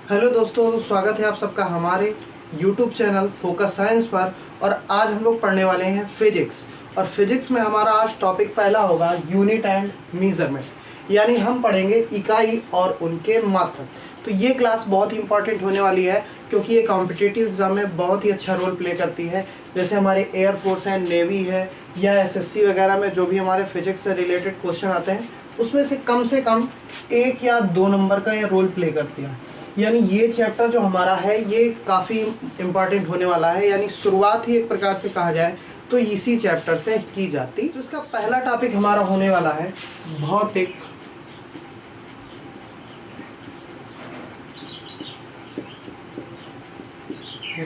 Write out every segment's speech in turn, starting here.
Hello दोस्तों, स्वागत है आप सबका हमारे YouTube चैनल फोकस साइंस पर। और आज हम लोग पढ़ने वाले हैं फिजिक्स। और फिजिक्स में हमारा आज टॉपिक पहला होगा यूनिट एंड मेजरमेंट, यानी हम पढ़ेंगे इकाई और उनके मात्रक। तो ये क्लास बहुत ही इंपॉर्टेंट होने वाली है क्योंकि ये कॉम्पिटिटिव एग्जाम में बहुत ही अच्छा रोल प्ले करती है। जैसे हमारे एयरफोर्स है, नेवी है या एसएससी वगैरह में जो भी हमारे फिजिक्स से रिलेटेड क्वेश्चन आते हैं उसमें से कम 1 या 2 नंबर का ये रोल प्ले करती है। यानी ये चैप्टर जो हमारा है ये काफ़ी इम्पॉर्टेंट होने वाला है, यानी शुरुआत ही एक प्रकार से कहा जाए तो इसी चैप्टर से की जाती। तो इसका पहला टॉपिक हमारा होने वाला है भौतिक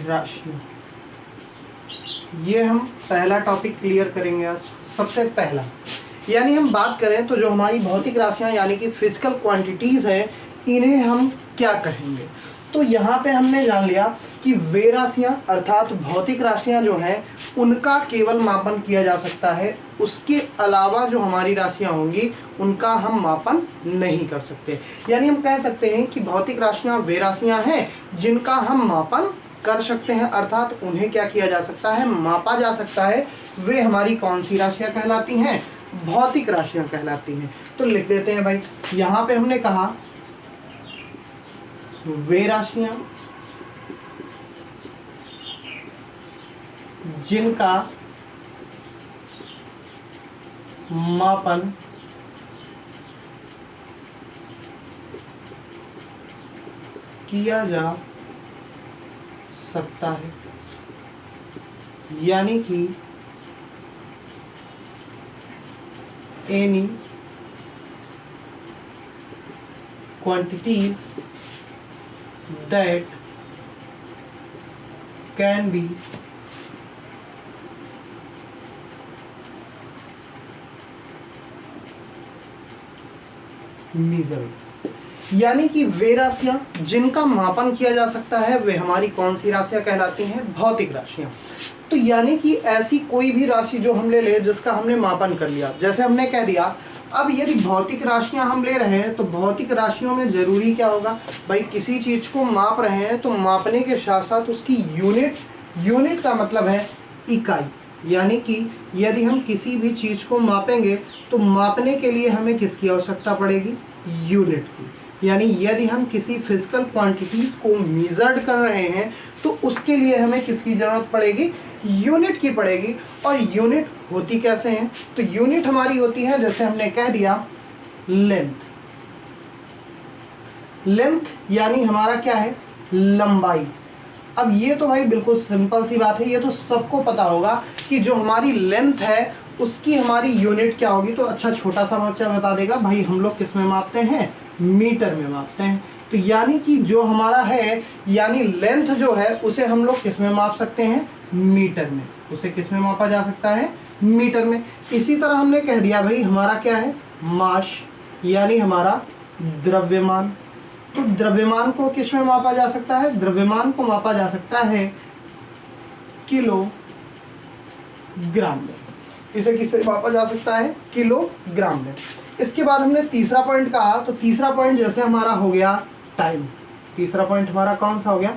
राशियाँ। ये हम पहला टॉपिक क्लियर करेंगे आज। सबसे पहला यानी हम बात करें तो जो हमारी भौतिक राशियाँ यानी कि फिजिकल क्वांटिटीज़ हैं, इन्हें हम क्या कहेंगे। तो यहाँ पे हमने जान लिया कि वे राशियाँ अर्थात भौतिक राशियाँ जो हैं उनका केवल मापन किया जा सकता है, उसके अलावा जो हमारी राशियाँ होंगी उनका हम मापन नहीं कर सकते। यानी हम कह सकते हैं कि भौतिक राशियाँ वे राशियाँ हैं जिनका हम मापन कर सकते हैं, अर्थात उन्हें क्या किया जा सकता है, मापा जा सकता है। वे हमारी कौन सी राशियाँ कहलाती हैं, भौतिक राशियाँ कहलाती हैं। तो लिख देते हैं भाई, यहाँ पे हमने कहा वे राशियाँ जिनका मापन किया जा सकता है, यानी कि any quantities that can be measured। यानी कि वे राशियाँ जिनका मापन किया जा सकता है वे हमारी कौन सी राशियाँ कहलाती हैं, भौतिक राशियाँ। तो यानी कि ऐसी कोई भी राशि जो हम ले लें जिसका हमने मापन कर लिया, जैसे हमने कह दिया। अब यदि भौतिक राशियाँ हम ले रहे हैं तो भौतिक राशियों में ज़रूरी क्या होगा भाई, किसी चीज़ को माप रहे हैं तो मापने के साथ साथ उसकी यूनिट का मतलब है इकाई। यानी कि यदि हम किसी भी चीज़ को मापेंगे तो मापने के लिए हमें किसकी आवश्यकता पड़ेगी, यूनिट की। यानी यदि हम किसी फिजिकल क्वांटिटीज़ को मेजर्ड कर रहे हैं तो उसके लिए हमें किसकी ज़रूरत पड़ेगी, यूनिट की पड़ेगी। और यूनिट होती कैसे हैं, तो यूनिट हमारी होती है, जैसे हमने कह दिया लेंथ यानी हमारा क्या है, लंबाई। अब ये तो भाई बिल्कुल सिंपल सी बात है, ये तो सबको पता होगा कि जो हमारी लेंथ है उसकी हमारी यूनिट क्या होगी। तो अच्छा छोटा सा बच्चा बता देगा भाई हम लोग किस में मापते हैं, मीटर में मापते हैं। तो यानी कि जो हमारा है यानी लेंथ जो है उसे हम लोग किस में माप सकते हैं, मीटर में। उसे किस में मापा जा सकता है, मीटर में। इसी तरह हमने कह दिया भाई हमारा क्या है, मास यानी हमारा द्रव्यमान। तो द्रव्यमान को किस में मापा जा सकता है, द्रव्यमान को मापा जा सकता है किलोग्राम में। इसे किससे मापा जा सकता है, किलोग्राम में। इसके बाद हमने तीसरा पॉइंट कहा, तो तीसरा पॉइंट जैसे हमारा हो गया टाइम। तीसरा पॉइंट हमारा कौन सा हो गया,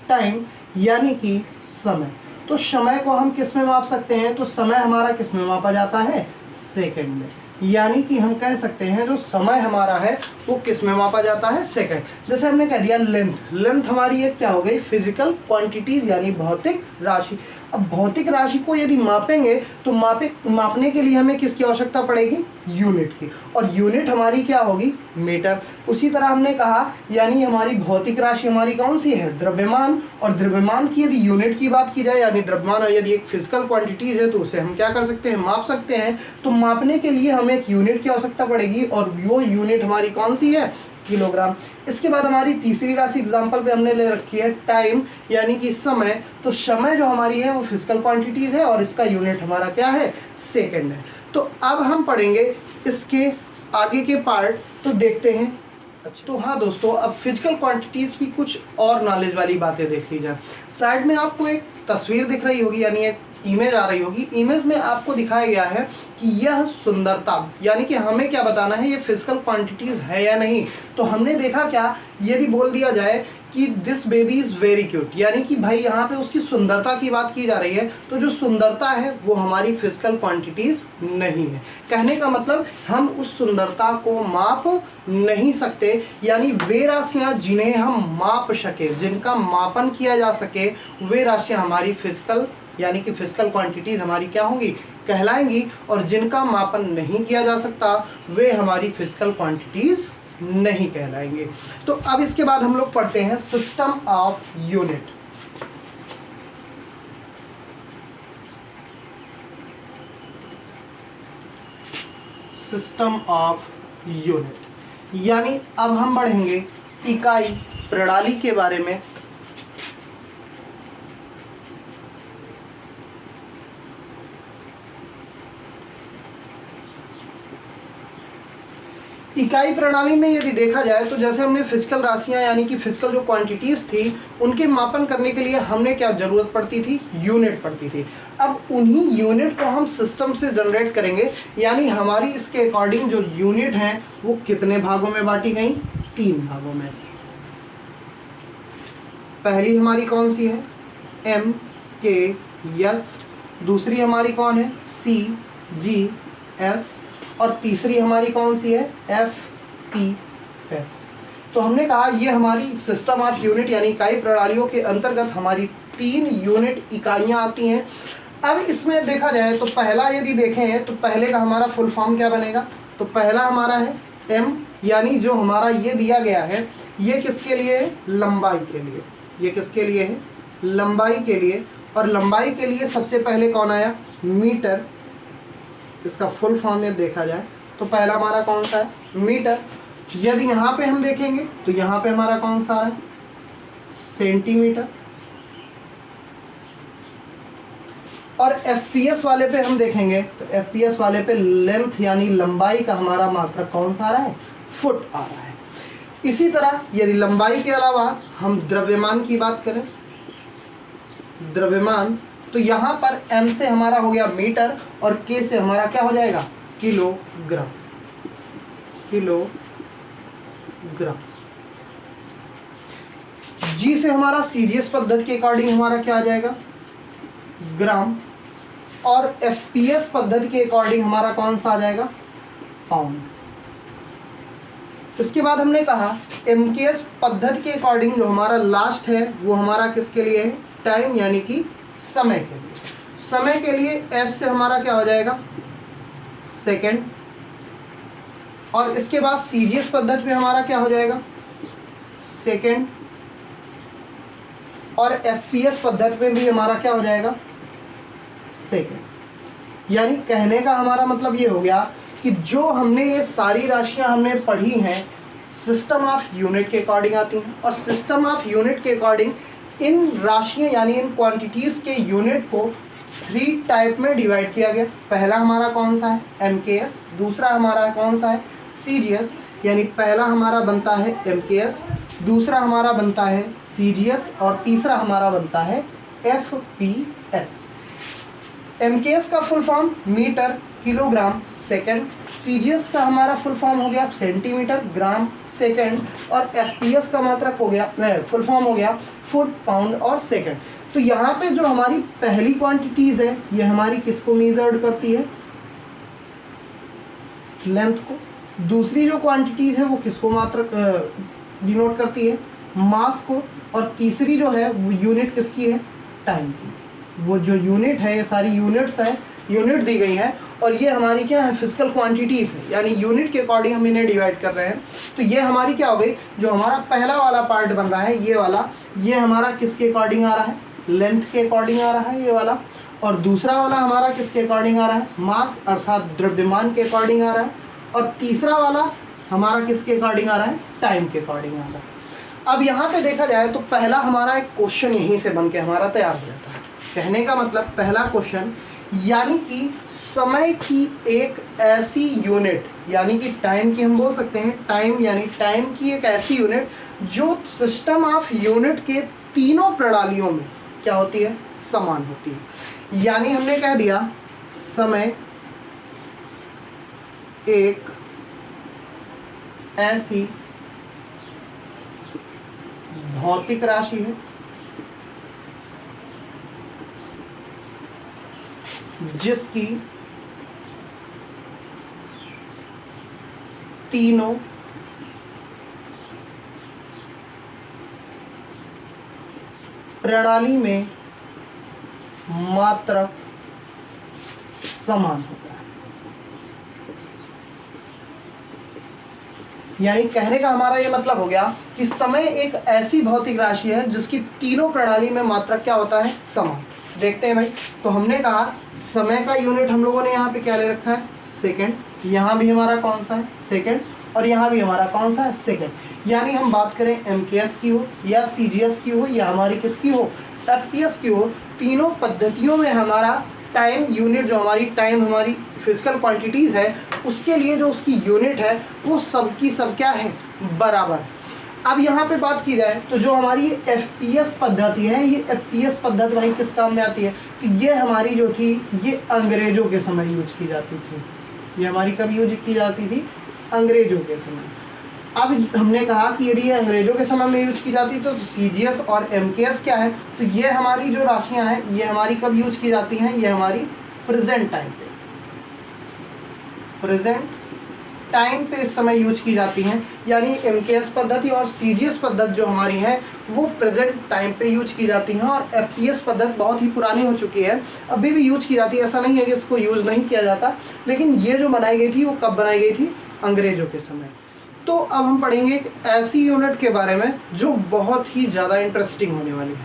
टाइम यानी कि समय। तो समय को हम किस में माप सकते हैं, तो समय हमारा किस में मापा जाता है, सेकंड में। यानी कि हम कह सकते हैं जो समय हमारा है वो किस में मापा जाता है, सेकंड। जैसे हमने कह दिया लेंथ हमारी एक क्या हो गई, फिजिकल क्वांटिटीज यानी भौतिक राशि। अब भौतिक राशि को यदि मापेंगे तो मापने के लिए हमें किसकी आवश्यकता पड़ेगी, यूनिट की। और यूनिट हमारी क्या होगी, मीटर। उसी तरह हमने कहा यानी हमारी भौतिक राशि हमारी कौन सी है, द्रव्यमान। और द्रव्यमान की यदि यूनिट की बात की जाए यानी द्रव्यमान और यदि एक फिजिकल क्वांटिटीज है तो उसे हम क्या कर सकते हैं, माप सकते हैं। तो मापने के लिए हमें एक यूनिट की आवश्यकता पड़ेगी और वो यूनिट हमारी कौन सी है, किलोग्राम। इसके बाद हमारी तीसरी राशि एग्जांपल पे हमने ले रखी है टाइम यानी कि समय। तो समय जो हमारी है वो फिजिकल क्वांटिटीज है और इसका यूनिट हमारा क्या है, सेकंड है। तो अब हम पढ़ेंगे इसके आगे के पार्ट, तो देखते हैं। अच्छा तो हाँ दोस्तों, अब फिजिकल क्वांटिटीज़ की कुछ और नॉलेज वाली बातें देख ली जाए। साइड में आपको एक तस्वीर दिख रही होगी, यानी एक इमेज आ रही होगी, इमेज में आपको दिखाया गया है कि यह सुंदरता, यानी कि हमें क्या बताना है, ये फिजिकल क्वांटिटीज है या नहीं। तो हमने देखा क्या, यदि बोल दिया जाए कि this baby is very cute, यानी कि भाई यहाँ पे उसकी सुंदरता की बात की जा रही है, तो जो सुंदरता है वो हमारी फिजिकल क्वांटिटीज नहीं है। कहने का मतलब हम उस सुंदरता को माप नहीं सकते, यानी वे राशियाँ जिन्हें हम माप सके, जिनका मापन किया जा सके, वे राशियाँ हमारी फिजिकल यानी कि फिजिकल क्वांटिटीज हमारी क्या होंगी, कहलाएंगी। और जिनका मापन नहीं किया जा सकता वे हमारी फिजिकल क्वांटिटीज नहीं कहलाएंगे। तो अब इसके बाद हम लोग पढ़ते हैं system of unit. System of unit यानी अब हम बढ़ेंगे इकाई प्रणाली के बारे में। इकाई प्रणाली में यदि देखा जाए तो जैसे हमने फिजिकल राशियां यानी कि फिजिकल जो क्वांटिटीज थी उनके मापन करने के लिए हमने क्या जरूरत पड़ती थी, यूनिट पड़ती थी। अब उन्हीं यूनिट को हम सिस्टम से जनरेट करेंगे, यानी हमारी इसके अकॉर्डिंग जो यूनिट हैं वो कितने भागों में बांटी गई, 3 भागों में। पहली हमारी कौन सी है, एम के एस, दूसरी हमारी कौन है, सी जी एस, और तीसरी हमारी कौन सी है, एफ पी एस। तो हमने कहा ये हमारी सिस्टम ऑफ यूनिट यानी इकाई प्रणालियों के अंतर्गत हमारी 3 यूनिट इकाइयाँ आती हैं। अब इसमें देखा जाए तो पहला यदि देखें तो पहले का हमारा फुल फॉर्म क्या बनेगा, तो पहला हमारा है एम, यानी जो हमारा ये दिया गया है ये किसके लिए है, लंबाई के लिए। ये किसके लिए है, लंबाई के लिए। और लंबाई के लिए सबसे पहले कौन आया, मीटर। इसका फुल फॉर्म में देखा जाए तो पहला हमारा कौन सा है, मीटर। यदि यहाँ पे हम देखेंगे तो यहाँ पे हमारा कौन सा है, सेंटीमीटर। और एफपीएस वाले पे हम देखेंगे तो एफपीएस वाले पे लेंथ यानी लंबाई का हमारा मात्रक कौन सा आ रहा है, फुट आ रहा है। इसी तरह यदि लंबाई के अलावा हम द्रव्यमान की बात करें, द्रव्यमान, तो यहाँ पर m से हमारा हो गया मीटर और k से हमारा क्या हो जाएगा, किलोग्राम। किलोग्राम। g से हमारा सीजीएस पद्धति के अकॉर्डिंग हमारा क्या आ जाएगा, ग्राम। और एफपीएस पद्धति के अकॉर्डिंग हमारा कौन सा आ जाएगा, पाउंड। इसके बाद हमने कहा एमकेएस पद्धति के अकॉर्डिंग जो हमारा लास्ट है वो हमारा किसके लिए है, टाइम यानी कि समय के लिए। समय के लिए एस से हमारा क्या हो जाएगा, सेकंड। और इसके बाद सीजीएस पद्धति में हमारा क्या हो जाएगा, सेकंड। और एफपीएस पद्धति में भी हमारा क्या हो जाएगा, सेकंड। यानी कहने का हमारा मतलब ये हो गया कि जो हमने ये सारी राशियां हमने पढ़ी हैं सिस्टम ऑफ यूनिट के अकॉर्डिंग आती हैं। और सिस्टम ऑफ यूनिट के अकॉर्डिंग इन राशियां यानी इन क्वांटिटीज़ के यूनिट को 3 टाइप में डिवाइड किया गया। पहला हमारा कौन सा है, एमकेएस। दूसरा हमारा कौन सा है, सीजीएस। यानी पहला हमारा बनता है एमकेएस, दूसरा हमारा बनता है सीजीएस और तीसरा हमारा बनता है एफपीएस। एमकेएस का full form metre, kilogram, second. CGS का हमारा फुल फॉर्म हो गया सेंटीमीटर, ग्राम, सेकंड। और एफपीएस का मात्रक हो गया, फुल फॉर्म हो गया फुट, पाउंड और सेकंड। तो यहाँ पे जो हमारी पहली क्वांटिटीज है ये हमारी किसको मेजर्ड करती है, लेंथ को। दूसरी जो क्वांटिटीज है वो किसको मात्रक डिनोट करती है, मास को। और तीसरी जो है वो यूनिट किसकी है, टाइम की। वो जो यूनिट है, ये सारी यूनिट्स है, यूनिट दी गई है और ये हमारी क्या है, फिजिकल क्वांटिटीज़ है, यानी यूनिट के अकॉर्डिंग हम इन्हें डिवाइड कर रहे हैं। तो ये हमारी क्या हो गई, जो हमारा पहला वाला पार्ट बन रहा है ये वाला, ये हमारा किसके अकॉर्डिंग आ रहा है, लेंथ के अकॉर्डिंग आ रहा है ये वाला। और दूसरा वाला हमारा किसके अकॉर्डिंग आ रहा है, मास अर्थात द्रव्यमान के अकॉर्डिंग आ रहा है। और तीसरा वाला हमारा किसके अकॉर्डिंग आ रहा है, टाइम के अकॉर्डिंग आ रहा है। अब यहाँ पे देखा जाए तो पहला हमारा एक क्वेश्चन यहीं से बन के हमारा तैयार हो जाता है। कहने का मतलब पहला क्वेश्चन यानी कि समय की एक ऐसी यूनिट, यानी कि टाइम की हम बोल सकते हैं, टाइम यानी टाइम की एक ऐसी यूनिट जो सिस्टम ऑफ यूनिट के तीनों प्रणालियों में क्या होती है, समान होती है। यानी हमने कह दिया समय एक ऐसी भौतिक राशि है जिसकी तीनों प्रणाली में मात्रक समान होता है। यानी कहने का हमारा ये मतलब हो गया कि समय एक ऐसी भौतिक राशि है जिसकी तीनों प्रणाली में मात्रक क्या होता है, समान। देखते हैं भाई, तो हमने कहा समय का यूनिट हम लोगों ने यहाँ पे क्या ले रखा है, सेकंड। यहाँ भी हमारा कौन सा है, सेकंड, और यहाँ भी हमारा कौन सा है, सेकंड। यानी हम बात करें MKS की हो या CGS की हो या हमारी किसकी हो, FPS की हो, तीनों पद्धतियों में हमारा टाइम यूनिट, जो हमारी टाइम हमारी फिजिकल क्वांटिटीज़ है, उसके लिए जो उसकी यूनिट है वो सब की सब क्या है, बराबर। अब यहाँ पे बात की जाए तो जो हमारी FPS पद्धति है, ये FPS पद्धति भाई किस काम में आती है, तो ये हमारी जो थी ये अंग्रेजों के समय यूज की जाती थी। ये हमारी कब यूज की जाती थी, अंग्रेजों के समय। अब हमने कहा कि यदि ये अंग्रेजों के समय में यूज की जाती तो CGS और MKS क्या है, तो ये हमारी जो राशियां हैं ये हमारी कब यूज की जाती हैं, ये हमारी प्रेजेंट टाइम पे, प्रेजेंट टाइम पे इस समय यूज की जाती हैं। यानी MKS पद्धति और CGS पद्धति जो हमारी है वो प्रेजेंट टाइम पे यूज की जाती हैं, और FPS पद्धति बहुत ही पुरानी हो चुकी है, अभी भी यूज की जाती है। ऐसा नहीं है कि इसको यूज नहीं किया जाता, लेकिन ये जो बनाई गई थी वो कब बनाई गई थी, अंग्रेजों के समय। तो अब हम पढ़ेंगे एक ऐसी यूनिट के बारे में जो बहुत ही ज़्यादा इंटरेस्टिंग होने वाली है।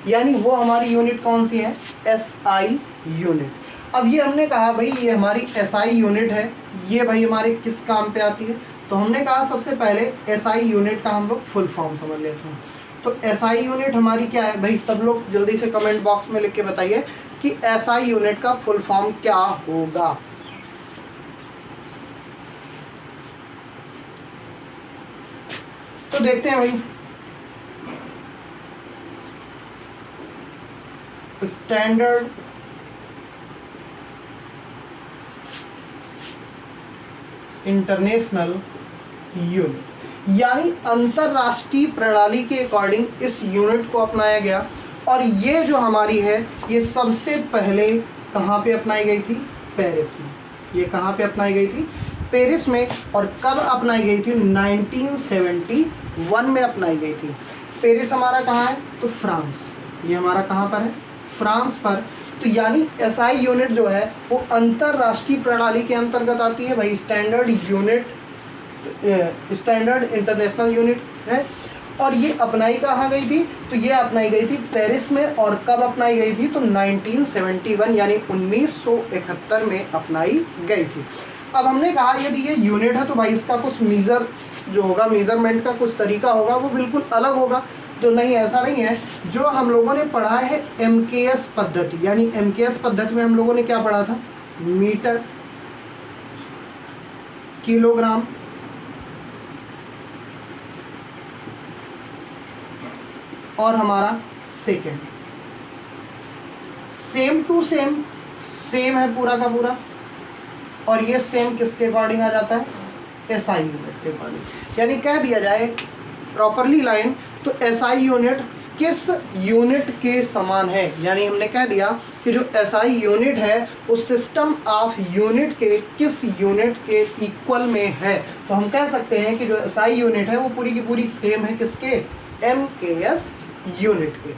यानी वो हमारी यूनिट कौन सी है, SI यूनिट। अब ये हमने कहा भाई ये हमारी SI यूनिट है, ये भाई हमारे किस काम पे आती है, तो हमने कहा सबसे पहले SI यूनिट का हम लोग फुल फॉर्म समझ लेते हैं। तो SI यूनिट हमारी क्या है भाई, सब लोग जल्दी से कमेंट बॉक्स में लिख के बताइए कि SI यूनिट का फुल फॉर्म क्या होगा। तो देखते हैं भाई, स्टैंडर्ड इंटरनेशनल यूनिट, यानी अंतरराष्ट्रीय प्रणाली के अकॉर्डिंग इस यूनिट को अपनाया गया। और ये जो हमारी है ये सबसे पहले कहाँ पे अपनाई गई थी, पेरिस में। ये कहाँ पे अपनाई गई थी, पेरिस में। और कब अपनाई गई थी, 1971 में अपनाई गई थी। पेरिस हमारा कहाँ है, तो फ्रांस। ये हमारा कहाँ पर है, फ्रांस पर। तो यानी SI यूनिट जो है वो अंतरराष्ट्रीय प्रणाली के अंतर्गत आती है भाई, standard unit, standard international unit है। और ये अपनाई कहाँ गई थी, तो ये अपनाई गई थी पेरिस में। और कब अपनाई गई थी, तो 1971 यानी 1971 में अपनाई गई थी। अब हमने कहा यदि ये यूनिट है तो भाई इसका कुछ मीज़र जो होगा, मेज़रमेंट का कुछ तरीका होगा, वो बिल्कुल अलग होगा। तो नहीं, ऐसा नहीं है। जो हम लोगों ने पढ़ा है MKS पद्धति, यानी MKS पद्धति में हम लोगों ने क्या पढ़ा था, मीटर, किलोग्राम, और हमारा second. Same to same, same है पूरा का पूरा। और ये सेम किसके अकॉर्डिंग आ जाता है, SI यूनिट के अकॉर्डिंग। यानी कह दिया जाए प्रॉपरली लाइन, तो SI यूनिट किस यूनिट के समान है। यानी हमने कह दिया कि जो SI यूनिट है वो सिस्टम ऑफ यूनिट के किस यूनिट के इक्वल में है। तो हम कह सकते हैं कि जो SI यूनिट है वो पूरी की पूरी सेम है किसके, MKS यूनिट के।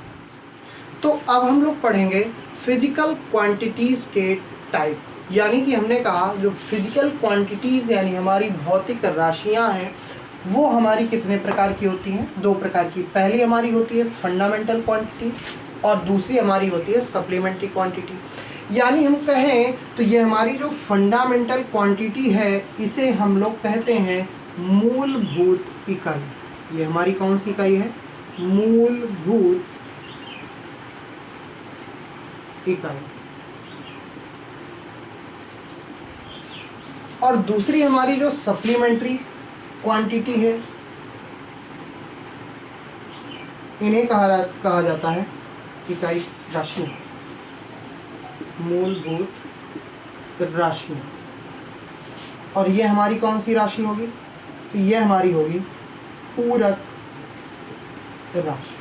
तो अब हम लोग पढ़ेंगे फिजिकल क्वांटिटीज़ के टाइप। यानी कि हमने कहा जो फिजिकल क्वांटिटीज़ यानी हमारी भौतिक राशियां हैं वो हमारी कितने प्रकार की होती हैं, दो प्रकार की। पहली हमारी होती है फंडामेंटल क्वांटिटी और दूसरी हमारी होती है सप्लीमेंट्री क्वांटिटी। यानी हम कहें तो ये हमारी जो फंडामेंटल क्वांटिटी है इसे हम लोग कहते हैं मूलभूत इकाई। ये हमारी कौन सी इकाई है, मूलभूत इकाई। और दूसरी हमारी जो सप्लीमेंट्री क्वांटिटी है इन्हें कहा जाता है इकाई राशि। मूलभूत राशियाँ। और ये हमारी कौन सी राशि होगी? तो ये हमारी होगी पूरक राशि।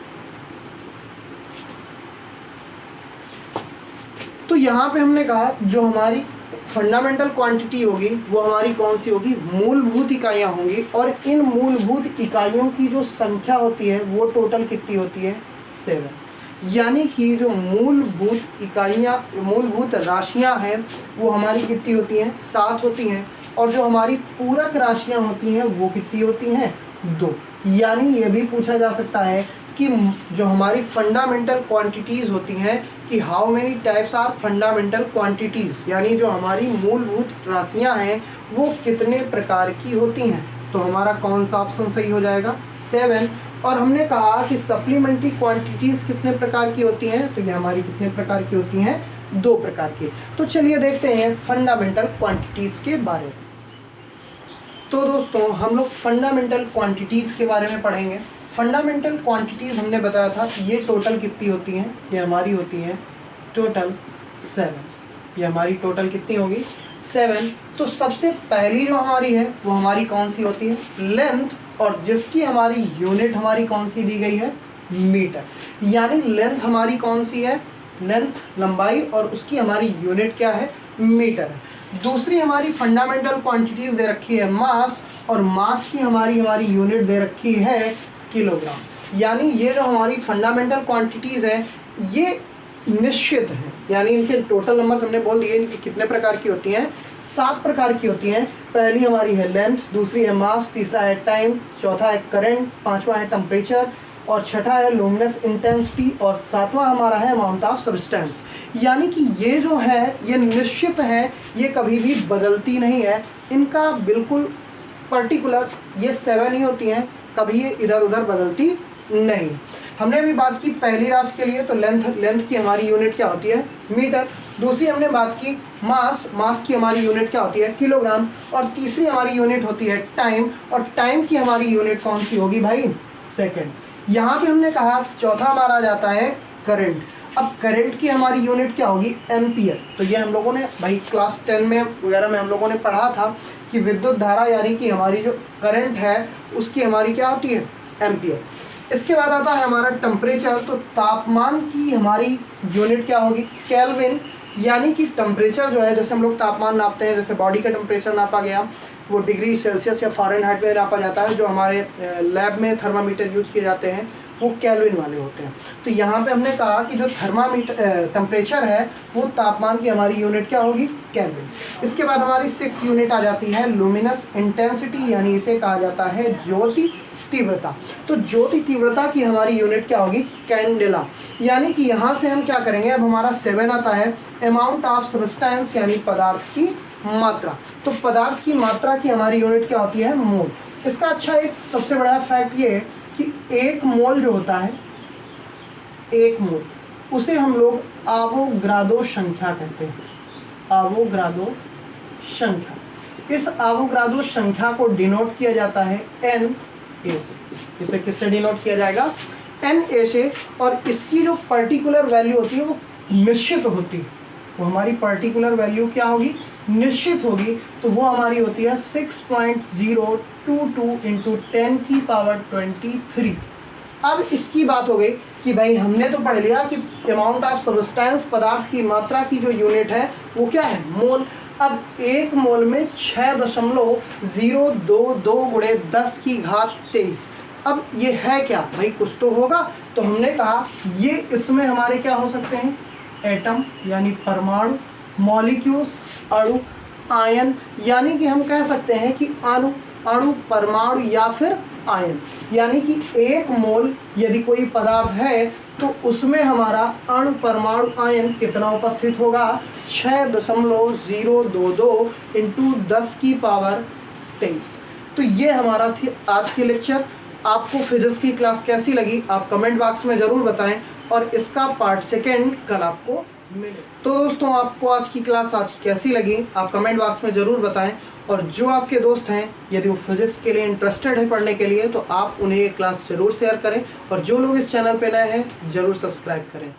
तो यहाँ पे हमने कहा जो हमारी फंडामेंटल क्वांटिटी होगी वो हमारी कौन सी होगी? मूलभूत इकाइयाँ होंगी। और इन मूलभूत इकाइयों की जो संख्या होती है वो टोटल कितनी होती है? 7। यानी कि जो मूलभूत इकाइयाँ, मूलभूत राशियाँ हैं वो हमारी कितनी होती हैं? 7 होती हैं। और जो हमारी पूरक राशियाँ होती हैं वो कितनी होती हैं? 2। यानी ये भी पूछा जा सकता है कि जो हमारी फंडामेंटल क्वांटिटीज़ होती हैं कि how many types are fundamental quantities, यानी जो हमारी मूलभूत राशियाँ हैं वो कितने प्रकार की होती हैं। तो हमारा कौन सा ऑप्शन सही हो जाएगा? 7। और हमने कहा कि सप्लीमेंट्री क्वांटिटीज़ कितने प्रकार की होती हैं? तो ये हमारी कितने प्रकार की होती हैं? 2 प्रकार की। तो चलिए देखते हैं फंडामेंटल क्वांटिटीज़ के बारे में। तो दोस्तों हम लोग फंडामेंटल क्वांटिटीज़ के बारे में पढ़ेंगे। फंडामेंटल क्वांटिटीज़ हमने बताया था ये टोटल कितनी होती हैं? ये हमारी होती हैं टोटल 7। ये हमारी टोटल कितनी होगी? 7। तो सबसे पहली जो हमारी है वो हमारी कौन सी होती है? लेंथ। और जिसकी हमारी यूनिट हमारी कौन सी दी गई है? मीटर। यानी लेंथ हमारी कौन सी है? लेंथ लंबाई, और उसकी हमारी यूनिट क्या है? मीटर। दूसरी हमारी फंडामेंटल क्वांटिटीज़ दे रखी है मास, और मास की हमारी यूनिट दे रखी है किलोग्राम। यानी ये जो हमारी फंडामेंटल क्वांटिटीज़ हैं ये निश्चित हैं, यानी इनके टोटल नंबर्स हमने बोल दिए। इनकी कितने प्रकार की होती हैं? 7 प्रकार की होती हैं। पहली हमारी है लेंथ, दूसरी है मास, तीसरा है टाइम, चौथा है करंट, पांचवा है टेम्परेचर, और छठा है लुमिनस इंटेंसिटी, और सातवां हमारा है अमाउंट ऑफ सब्सटेंस। यानी कि ये जो है ये निश्चित है, ये कभी भी बदलती नहीं है। इनका बिल्कुल पर्टिकुलर ये 7 ही होती हैं, कभी ये इधर उधर बदलती नहीं। हमने अभी बात की पहली राशि के लिए, तो लेंथ की हमारी यूनिट क्या होती है? मीटर। दूसरी हमने बात की मास की हमारी यूनिट क्या होती है? किलोग्राम। और तीसरी हमारी यूनिट होती है टाइम, और टाइम की हमारी यूनिट कौन सी होगी भाई? सेकेंड। यहाँ पे हमने कहा चौथा हमारा जाता है करंट। अब करंट की हमारी यूनिट क्या होगी? एम्पियर। तो ये हम लोगों ने भाई क्लास 10 में वगैरह में हम लोगों ने पढ़ा था कि विद्युत धारा यानी कि हमारी जो करंट है उसकी हमारी क्या होती है? एम्पियर। इसके बाद आता है हमारा टेम्परेचर। तो तापमान की हमारी यूनिट क्या होगी? केल्विन। यानी कि टेम्परेचर जो है, जैसे हम लोग तापमान नापते हैं, जैसे बॉडी का टेम्परेचर नापा गया वो डिग्री सेल्सियस या फ़ारेनहाइट में नापा जाता है। जो हमारे लैब में थर्मामीटर यूज किए जाते हैं वो केल्विन वाले होते हैं। तो यहाँ पे हमने कहा कि जो टेम्परेचर है वो तापमान की हमारी यूनिट क्या होगी? केल्विन। इसके बाद हमारी 6 यूनिट आ जाती है लुमिनस इंटेंसिटी, यानी इसे कहा जाता है ज्योति तीव्रता। तो ज्योति तीव्रता की हमारी यूनिट क्या होगी? कैंडेला। यानी कि यहाँ से हम क्या करेंगे? अब हमारा 7 आता है अमाउंट ऑफ सब्सटेंस, यानी पदार्थ की मात्रा। तो पदार्थ की मात्रा की हमारी यूनिट क्या होती है? मोल। इसका अच्छा एक सबसे बड़ा फैक्ट ये है कि 1 मोल जो होता है, 1 मोल, उसे हम लोग आवोगाद्रो संख्या कहते हैं। आवोगाद्रो संख्या। इस आवोगाद्रो संख्या को डिनोट किया जाता है Na से। इसे किससे डिनोट किया जाएगा? Na से। और इसकी जो पर्टिकुलर वैल्यू होती है वो निश्चित होती है। वो हमारी पर्टिकुलर वैल्यू क्या होगी? निश्चित होगी। तो वो हमारी होती है 6.022 × 10⁻23। अब इसकी बात हो गई कि भाई हमने तो पढ़ लिया कि अमाउंट ऑफ सब्सटेंस, पदार्थ की मात्रा की जो यूनिट है वो क्या है? मोल। अब 1 मोल में 6.022 × 10⁻23। अब ये है क्या भाई? कुछ तो होगा। तो हमने कहा ये इसमें हमारे क्या हो सकते हैं? एटम यानी परमाणु, मॉलिक्यूल्स अणु, आयन, यानी कि हम कह सकते हैं कि अणु, परमाणु या फिर आयन। यानी कि 1 मोल यदि कोई पदार्थ है तो उसमें हमारा अणु, परमाणु, आयन कितना उपस्थित होगा? 6.022 × 10⁻23। तो ये हमारा थी आज की लेक्चर। आपको फिजिक्स की क्लास कैसी लगी आप कमेंट बॉक्स में ज़रूर बताएं, और इसका पार्ट 2 कल आपको मिले। तो दोस्तों आपको आज की क्लास कैसी लगी आप कमेंट बॉक्स में ज़रूर बताएं, और जो आपके दोस्त हैं यदि वो फिजिक्स के लिए इंटरेस्टेड है पढ़ने के लिए तो आप उन्हें ये क्लास ज़रूर शेयर करें, और जो लोग इस चैनल पे नए हैं ज़रूर सब्सक्राइब करें।